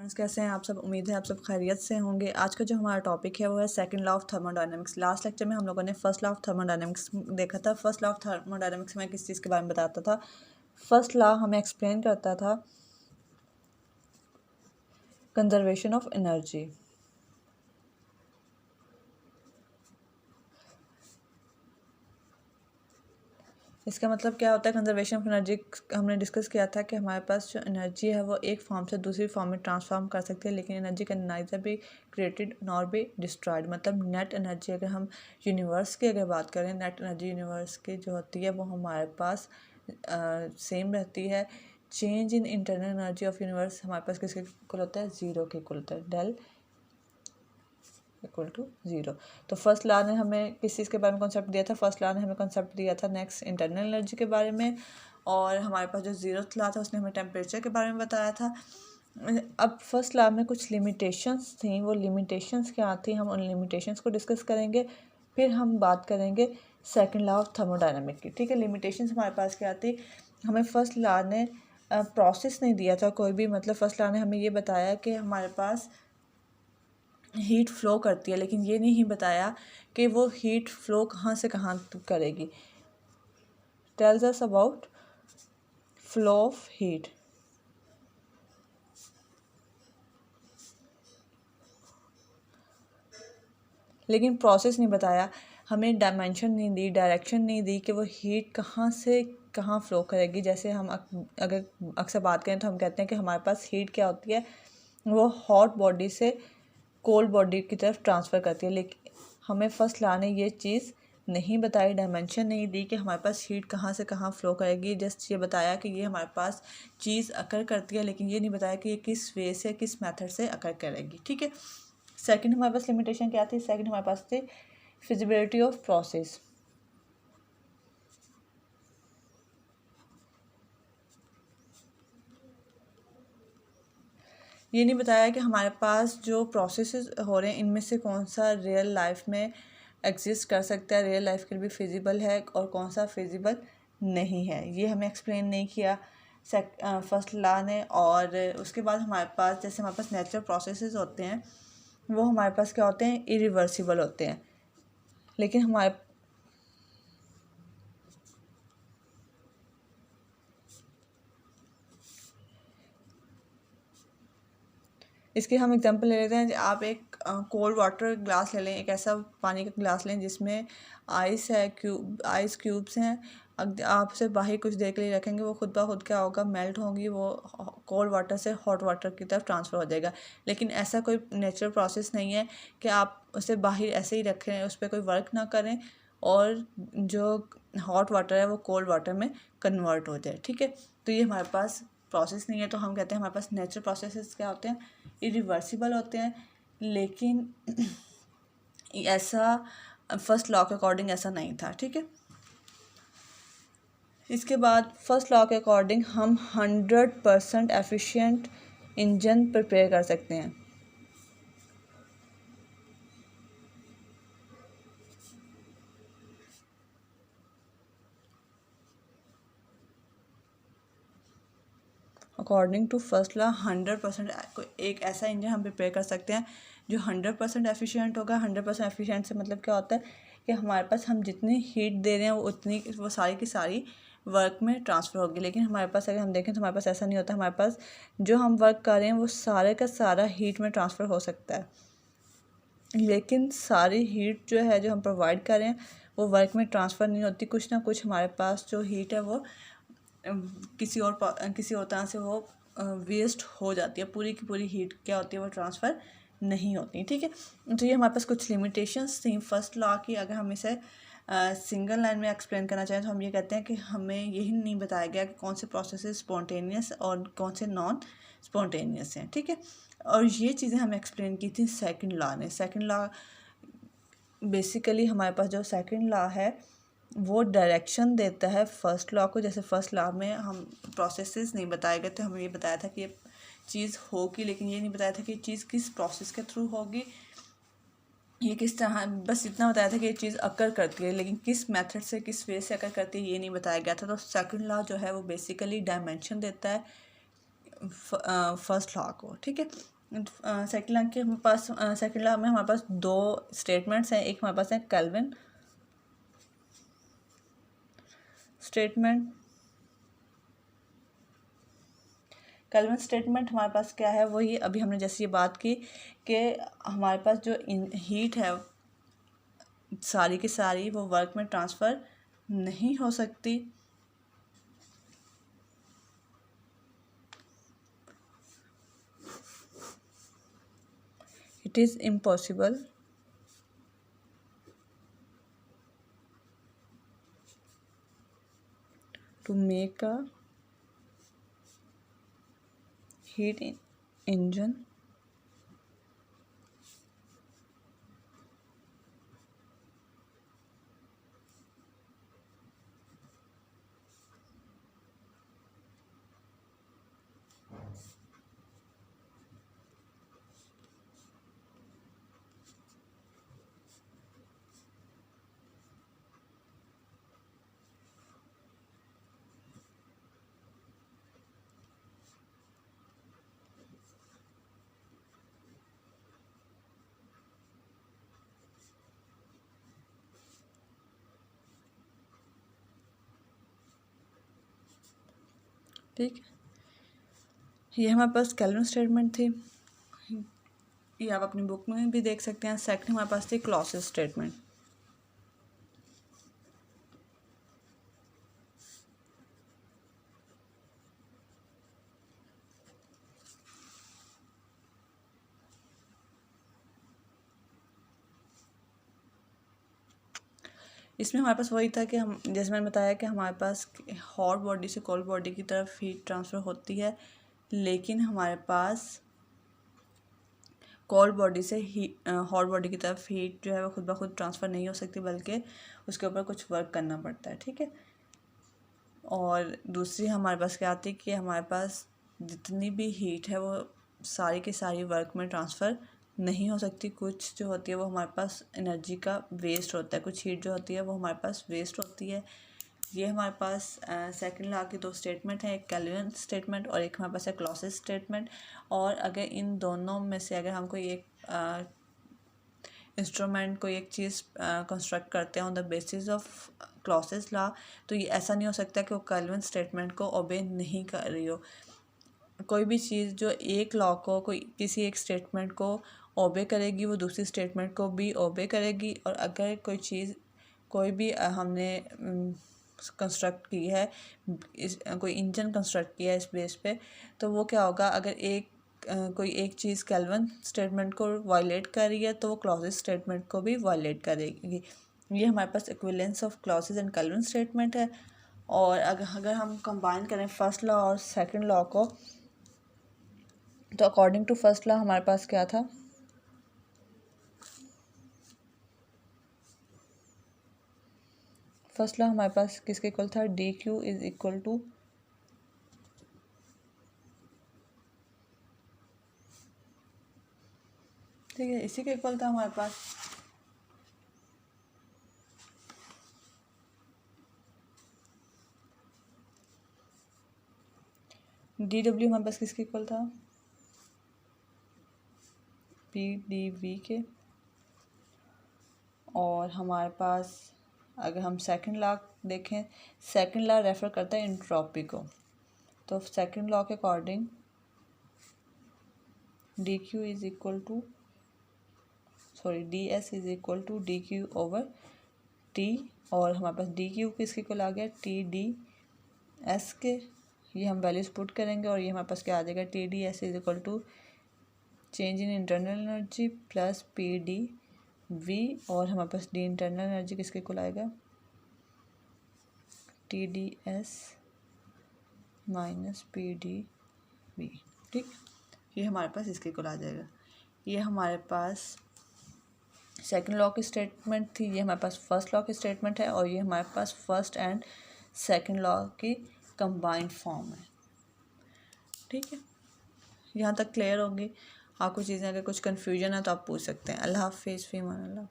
Friends, कैसे हैं आप सब। उम्मीद है आप सब खैरियत से होंगे। आज का जो हमारा टॉपिक है वो है second law of thermodynamics. Last lecture में हम लोगों ने फर्स्ट लॉ ऑफ थर्मोडायनेमिक्स देखा था। फर्स्ट लॉ ऑफ थर्मोडायनेमिक्स में किस चीज़ के बारे में बताता था। फर्स्ट लॉ हमें एक्सप्लेन करता था कंजर्वेशन ऑफ एनर्जी। इसका मतलब क्या होता है कंजर्वेशन ऑफ एनर्जी। हमने डिस्कस किया था कि हमारे पास जो एनर्जी है वो एक फॉर्म से दूसरी फॉर्म में ट्रांसफॉर्म कर सकते हैं, लेकिन energy can neither be created nor be destroyed. मतलब नेट एनर्जी, अगर हम यूनिवर्स की अगर बात करें, नेट एनर्जी यूनिवर्स की जो होती है वो हमारे पास सेम रहती है। Change in internal energy of universe हमारे पास किसके इक्वल होता है, ज़ीरो के इक्वल होता है, डेल इक्वल टू ज़ीरो। तो फर्स्ट लॉ ने हमें किस चीज़ के बारे में कॉन्सेप्ट दिया था। फर्स्ट लॉ ने हमें कॉन्सेप्ट दिया था नेक्स्ट इंटरनल एनर्जी के बारे में, और हमारे पास जो ज़ीरोथ लॉ था उसने हमें टेम्परेचर के बारे में बताया था। अब फर्स्ट लॉ में कुछ लिमिटेशंस थी, वो लिमिटेशंस क्या थी हम उन लिमिटेशंस को डिस्कस करेंगे। फिर हम बात करेंगे सेकंड लॉ ऑफ थर्मोडायनामिक की। ठीक है, लिमिटेशंस हमारे पास क्या थी। हमें फर्स्ट लॉ ने प्रोसेस नहीं दिया था कोई भी। मतलब फर्स्ट लॉ ने हमें ये बताया कि हमारे पास हीट फ्लो करती है, लेकिन ये नहीं बताया कि वो हीट फ्लो कहाँ से कहाँ करेगी। Tells us about flow of heat. लेकिन प्रोसेस नहीं बताया, हमें डायमेंशन नहीं दी, डायरेक्शन नहीं दी कि वो हीट कहाँ से कहाँ फ़्लो करेगी। जैसे हम अगर अक्सर बात करें तो हम कहते हैं कि हमारे पास हीट क्या होती है, वो हॉट बॉडी से कोल्ड बॉडी की तरफ ट्रांसफ़र करती है। लेकिन हमें फर्स्ट लॉ ने ये चीज़ नहीं बताई, डायमेंशन नहीं दी कि हमारे पास हीट कहाँ से कहाँ फ़्लो करेगी। जस्ट ये बताया कि ये हमारे पास चीज़ अकर करती है, लेकिन ये नहीं बताया कि ये किस वे से, किस मेथड से अकर करेगी। ठीक है। सेकंड हमारे पास लिमिटेशन क्या थी। सेकंड हमारे पास थी फिजिबिलिटी ऑफ प्रोसेस। ये नहीं बताया कि हमारे पास जो प्रोसेसेस हो रहे हैं इनमें से कौन सा रियल लाइफ में एग्जिस्ट कर सकता है, रियल लाइफ के लिए भी फिजिबल है, और कौन सा फिजिबल नहीं है। ये हमें एक्सप्लेन नहीं किया फर्स्ट लॉ ने। और उसके बाद हमारे पास जैसे हमारे पास नेचुरल प्रोसेसेस होते हैं, वो हमारे पास क्या होते हैं, इरिवर्सिबल होते हैं। लेकिन हमारे इसके हम एग्जांपल ले लेते हैं। आप एक कोल्ड वाटर ग्लास ले लें, एक ऐसा पानी का ग्लास लें जिसमें आइस है, आइस क्यूब्स हैं। आप उसे बाहर कुछ देर के लिए रखेंगे, वो खुद ब खुद क्या होगा, मेल्ट होंगी, वो कोल्ड वाटर से हॉट वाटर की तरफ ट्रांसफ़र हो जाएगा। लेकिन ऐसा कोई नेचुरल प्रोसेस नहीं है कि आप उसे बाहर ऐसे ही रखें, उस पर कोई वर्क ना करें और जो हॉट वाटर है वो कोल्ड वाटर में कन्वर्ट हो जाए। ठीक है, तो ये हमारे पास प्रोसेस नहीं है। तो हम कहते हैं हमारे पास नेचुरल प्रोसेसेस क्या होते हैं, इरिवर्सिबल होते हैं। लेकिन ऐसा फर्स्ट लॉ के अकॉर्डिंग ऐसा नहीं था। ठीक है, इसके बाद फर्स्ट लॉ के अकॉर्डिंग हम 100% एफिशिएंट इंजन प्रिपेयर कर सकते हैं। अकॉर्डिंग टू फर्स्ट लॉ 100% एक ऐसा इंजन हम प्रिपेयर कर सकते हैं जो 100% एफिशिएंट होगा। 100% एफिशिएंट से मतलब क्या होता है कि हमारे पास हम जितनी हीट दे रहे हैं वो सारी की सारी वर्क में ट्रांसफ़र होगी। लेकिन हमारे पास अगर हम देखें तो हमारे पास ऐसा नहीं होता। हमारे पास जो हम वर्क कर रहे हैं वो सारे का सारा हीट में ट्रांसफ़र हो सकता है, लेकिन सारी हीट जो है जो हम प्रोवाइड कर रहे हैं वो वर्क में ट्रांसफ़र नहीं होती। कुछ ना कुछ हमारे पास जो हीट है वो किसी और तरह से वो वेस्ट हो जाती है। पूरी की पूरी हीट क्या होती है, वो ट्रांसफ़र नहीं होती। ठीक है, तो ये हमारे पास कुछ लिमिटेशंस थी फर्स्ट लॉ की। अगर हम इसे सिंगल लाइन में एक्सप्लेन करना चाहें तो हम ये कहते हैं कि हमें यही नहीं बताया गया कि कौन से प्रोसेस स्पॉन्टेनियस और कौन से नॉन स्पॉन्टेनियस हैं। ठीक है, और ये चीज़ें हमें एक्सप्लेन की थी सेकंड लॉ ने। सेकंड लॉ बेसिकली हमारे पास जो सेकंड लॉ है वो डायरेक्शन देता है फर्स्ट लॉ को। जैसे फर्स्ट लॉ में हम प्रोसेसेस नहीं बताए गए थे, हमें ये बताया था कि ये चीज़ होगी, लेकिन ये नहीं बताया था कि ये चीज़ किस प्रोसेस के थ्रू होगी, ये किस तरह, बस इतना बताया था कि ये चीज़ अकर करती है, लेकिन किस मेथड से, किस वे से अकर करती है ये नहीं बताया गया था। तो सेकंड लॉ जो है वो बेसिकली डायमेंशन देता है फर्स्ट लॉ को, ठीक है। सेकंड लॉ के हमारे पास सेकंड लॉ में हमारे पास दो स्टेटमेंट्स हैं। एक हमारे पास है केल्विन स्टेटमेंट। केल्विन स्टेटमेंट हमारे पास क्या है, वही अभी हमने जैसे ये बात की कि हमारे पास जो हीट है सारी की सारी वो वर्क में ट्रांसफ़र नहीं हो सकती। It is impossible to make a heat engine ठीक है। ये हमारे पास केल्विन स्टेटमेंट थी, ये आप अपनी बुक में भी देख सकते हैं। सेकंड हमारे पास थी क्लॉसियस स्टेटमेंट। इसमें हमारे पास वही था कि हम जैसे मैंने बताया कि हमारे पास हॉट बॉडी से कोल्ड बॉडी की तरफ हीट ट्रांसफ़र होती है, लेकिन हमारे पास कोल्ड बॉडी से हॉट बॉडी की तरफ हीट जो है वो खुद ब खुद ट्रांसफ़र नहीं हो सकती, बल्कि उसके ऊपर कुछ वर्क करना पड़ता है, ठीक है। और दूसरी हमारे पास क्या आती है कि हमारे पास जितनी भी हीट है वो सारी की सारी वर्क में ट्रांसफ़र नहीं हो सकती। कुछ जो होती है वो हमारे पास एनर्जी का वेस्ट होता है, कुछ हीट जो होती है वो हमारे पास वेस्ट होती है। ये हमारे पास सेकंड लॉ की दो स्टेटमेंट है, एक केल्विन स्टेटमेंट और एक हमारे पास है क्लॉसियस स्टेटमेंट। और अगर इन दोनों में से अगर हम कोई एक इंस्ट्रूमेंट कोई एक चीज़ कंस्ट्रक्ट करते हैं on the basis of Clausius law, तो ये ऐसा नहीं हो सकता कि वो केल्विन स्टेटमेंट को ओबे नहीं कर रही हो। कोई भी चीज़ जो एक लॉ को कोई किसी एक स्टेटमेंट को ओबे करेगी वो दूसरी स्टेटमेंट को भी ओबे करेगी। और अगर कोई चीज़ कोई भी हमने कंस्ट्रक्ट की है, इस कोई इंजन कंस्ट्रक्ट किया है इस बेस पे, तो वो क्या होगा, अगर कोई एक चीज़ केल्विन स्टेटमेंट को वायलेट कर रही है तो वो क्लॉसियस स्टेटमेंट को भी वायलेट करेगी। ये हमारे पास equivalence of Clausius and Kelvin statement है। और अगर हम कंबाइन करें फर्स्ट लॉ और सेकंड लॉ को, तो अकॉर्डिंग टू फर्स्ट लॉ हमारे पास क्या था, फर्स्ट लॉ हमारे पास किसके इक्वल था, d q is equal to ठीक है, इसी के इक्वल था हमारे पास। डी डब्ल्यू हमारे पास किसके इक्वल था, पी डी वी के। और हमारे पास अगर हम सेकंड लॉ देखें, सेकंड लॉ रेफर करता है एंट्रोपी को, तो सेकंड लॉ के according d q is equal to d s is equal to d q over T. और हमारे पास डी क्यू किसके इक्वल आ गया, टी डी एस के। ये हम वैल्यूज पुट करेंगे और ये हमारे पास क्या आ जाएगा, T d s is equal to change in internal energy plus p d v. और हमारे पास डी इंटरनल एनर्जी किसके इक्वल आएगा, T d s minus p d v, ठीक। ये हमारे पास इसके इक्वल आ जाएगा। ये हमारे पास सेकंड लॉ की स्टेटमेंट थी, ये हमारे पास फर्स्ट लॉ की स्टेटमेंट है, और ये हमारे पास फर्स्ट एंड सेकंड लॉ की कंबाइंड फॉर्म है, ठीक है। यहाँ तक क्लियर होगी। आपको चीज़ें अगर कुछ कन्फ्यूजन है तो आप पूछ सकते हैं। अल्लाह हाफिज़, फ़ी अमान अल्लाह।